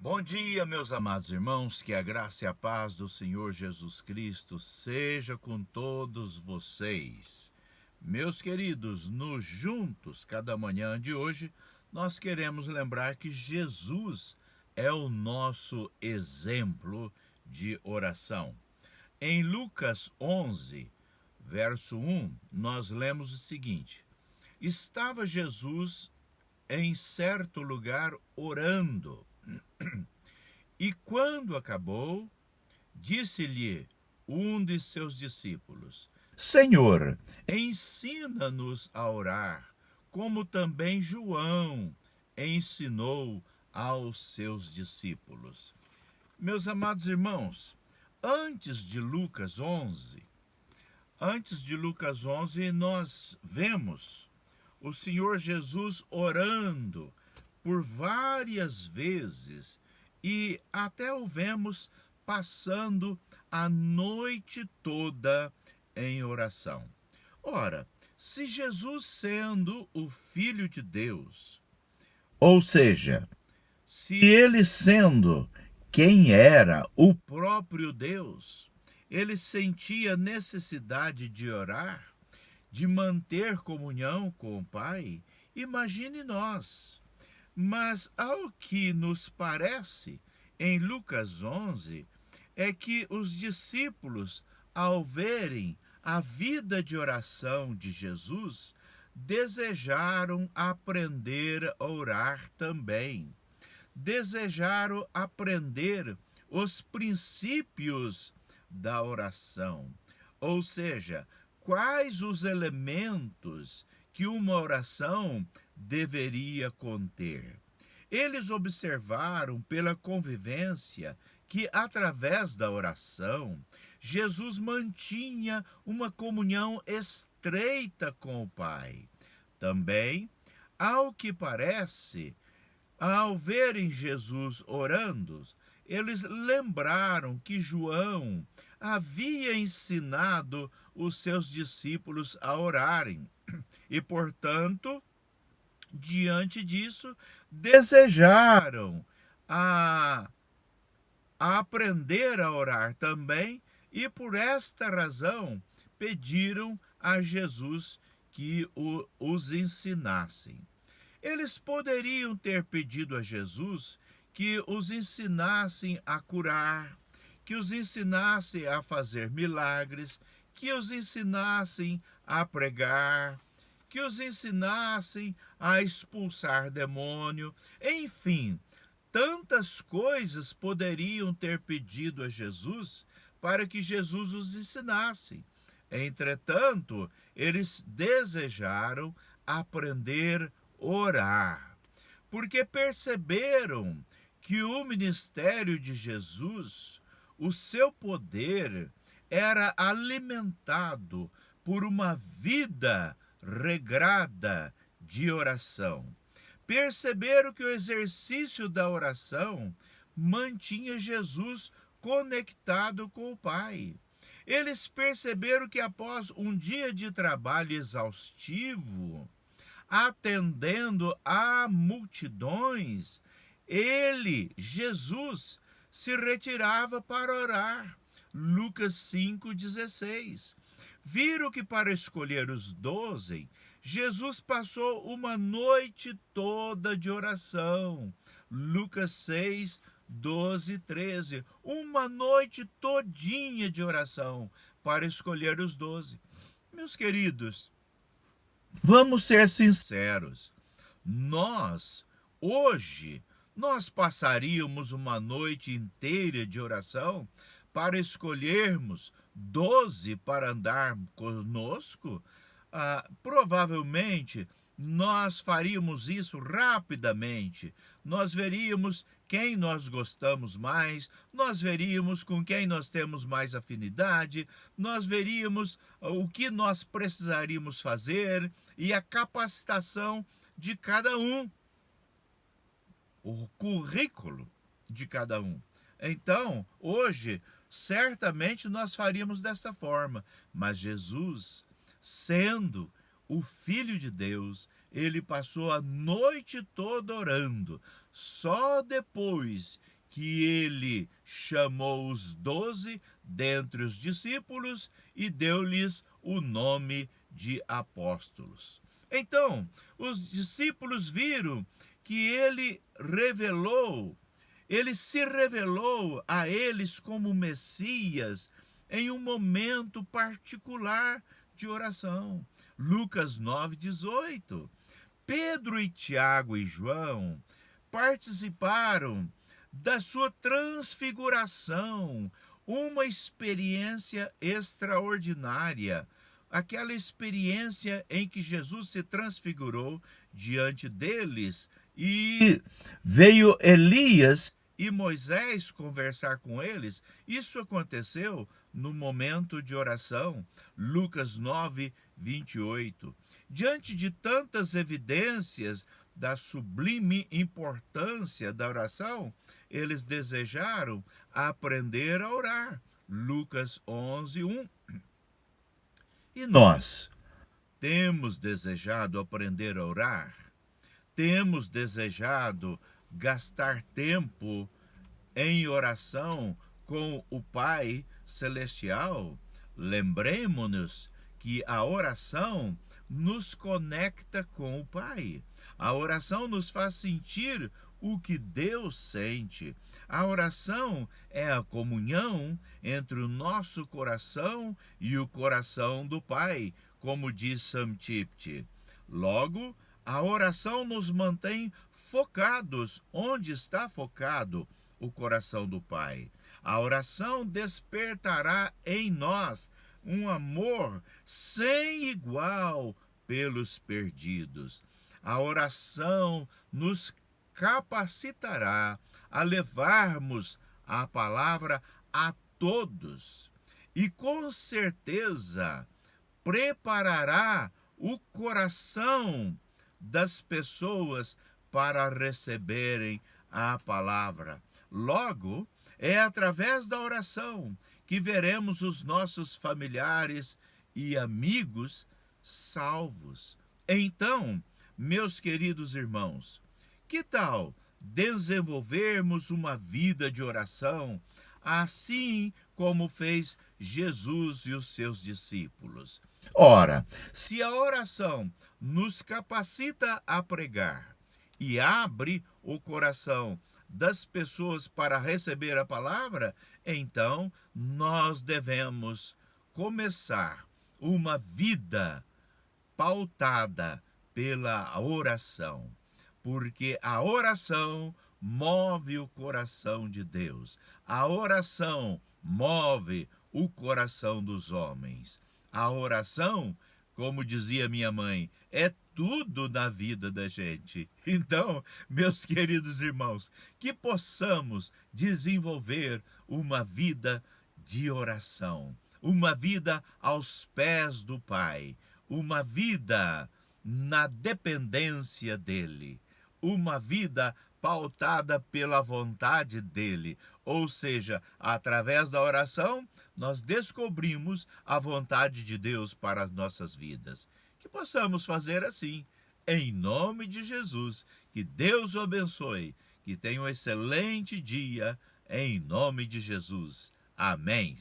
Bom dia, meus amados irmãos, que a graça e a paz do Senhor Jesus Cristo seja com todos vocês. Meus queridos, nos Juntos, cada manhã de hoje, nós queremos lembrar que Jesus é o nosso exemplo de oração. Em Lucas 11, verso 1, nós lemos o seguinte: Estava Jesus em certo lugar orando, e quando acabou, disse-lhe um de seus discípulos: Senhor, ensina-nos a orar, como também João ensinou aos seus discípulos. Meus amados irmãos, antes de Lucas 11, nós vemos o Senhor Jesus orando por várias vezes e até o vemos passando a noite toda em oração. Ora, se Jesus, sendo o Filho de Deus, ou seja, se ele sendo quem era o próprio Deus, ele sentia necessidade de orar, de manter comunhão com o Pai, imagine nós. Mas ao que nos parece, em Lucas 11, é que os discípulos, ao verem a vida de oração de Jesus, desejaram aprender a orar também. Desejaram aprender os princípios da oração, ou seja, quais os elementos que uma oração deveria conter. Eles observaram pela convivência que, através da oração, Jesus mantinha uma comunhão estreita com o Pai. Também, ao que parece, ao verem Jesus orando, eles lembraram que João havia ensinado os seus discípulos a orarem e, portanto, diante disso, desejaram a, a aprender a orar também e, por esta razão, pediram a Jesus que os ensinassem. Eles poderiam ter pedido a Jesus que os ensinassem a curar, que os ensinassem a fazer milagres, que os ensinassem a pregar, que os ensinassem a expulsar demônio, enfim, tantas coisas poderiam ter pedido a Jesus para que Jesus os ensinasse. Entretanto, eles desejaram aprender orar, porque perceberam que o ministério de Jesus, o seu poder, era alimentado por uma vida regrada de oração. Perceberam que o exercício da oração mantinha Jesus conectado com o Pai. Eles perceberam que após um dia de trabalho exaustivo, atendendo a multidões, Jesus, se retirava para orar. Lucas 5,16. Viram que para escolher os 12, Jesus passou uma noite toda de oração. Lucas 6, 12 e 13. Uma noite todinha de oração para escolher os 12. Meus queridos, vamos ser sinceros. Hoje, nós passaríamos uma noite inteira de oração para escolhermos 12 para andar conosco? Provavelmente nós faríamos isso rapidamente. Nós veríamos quem nós gostamos mais, nós veríamos com quem nós temos mais afinidade, nós veríamos o que nós precisaríamos fazer e a capacitação de cada um, o currículo de cada um. Então, hoje, certamente nós faríamos dessa forma, mas Jesus, sendo o Filho de Deus, ele passou a noite toda orando. Só depois que ele chamou os 12 dentre os discípulos e deu-lhes o nome de apóstolos. Então, os discípulos viram que ele se revelou a eles como Messias em um momento particular de oração. Lucas 9:18. Pedro e Tiago e João participaram da sua transfiguração, uma experiência extraordinária, aquela experiência em que Jesus se transfigurou diante deles e veio Elias e Moisés conversar com eles. Isso aconteceu no momento de oração, Lucas 9:28. Diante de tantas evidências da sublime importância da oração, eles desejaram aprender a orar. Lucas 11:1. E nós temos desejado aprender a orar? Temos desejado gastar tempo em oração com o Pai Celestial? Lembremos-nos que a oração nos conecta com o Pai. A oração nos faz sentir o que Deus sente. A oração é a comunhão entre o nosso coração e o coração do Pai, como diz Samtipti. Logo, a oração nos mantém focados onde está focado o coração do Pai. A oração despertará em nós um amor sem igual pelos perdidos. A oração nos capacitará a levarmos a palavra a todos e com certeza preparará o coração das pessoas para receberem a palavra. Logo, é através da oração que veremos os nossos familiares e amigos salvos. Então, meus queridos irmãos, que tal desenvolvermos uma vida de oração, assim como fez Jesus e os seus discípulos? Ora, se a oração nos capacita a pregar e abre o coração das pessoas para receber a palavra, então nós devemos começar uma vida pautada pela oração, porque a oração move o coração de Deus. A oração move o coração dos homens. A oração, como dizia minha mãe, é tudo na vida da gente. Então, meus queridos irmãos, que possamos desenvolver uma vida de oração, uma vida aos pés do Pai, uma vida na dependência dele, uma vida pautada pela vontade dele, ou seja, através da oração, nós descobrimos a vontade de Deus para as nossas vidas. Que possamos fazer assim, em nome de Jesus. Que Deus o abençoe, que tenha um excelente dia, em nome de Jesus. Amém.